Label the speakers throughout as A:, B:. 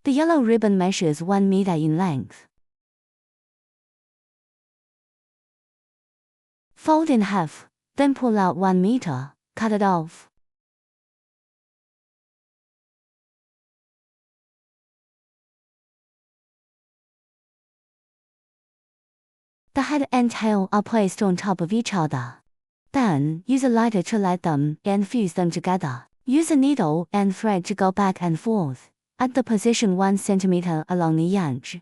A: The yellow ribbon measures 1 meter in length. Fold in half, then pull out 1 meter, cut it off. The head and tail are placed on top of each other. Then, use a lighter to light them and fuse them together. Use a needle and thread to go back and forth, at the position 1 cm along the edge.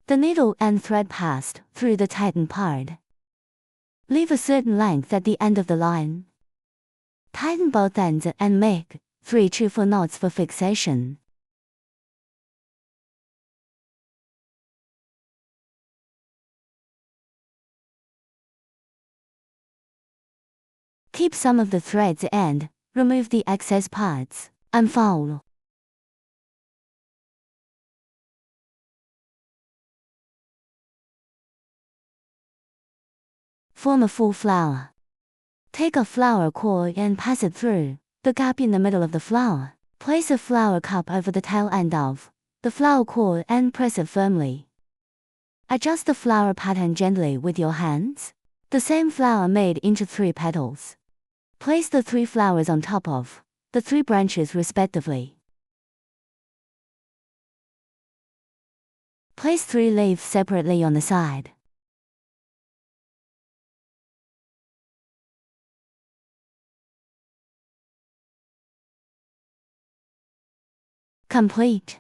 A: The needle and thread passed through the tightened part. Leave a certain length at the end of the line. Tighten both ends and make 3 to 4 knots for fixation. Keep some of the threads and remove the excess parts. Unfold. Form a full flower. Take a flower core and pass it through the gap in the middle of the flower. Place a flower cup over the tail end of the flower core and press it firmly. Adjust the flower pattern gently with your hands. The same flower made into 3 petals. Place the 3 flowers on top of the 3 branches respectively. Place 3 leaves separately on the side. Complete.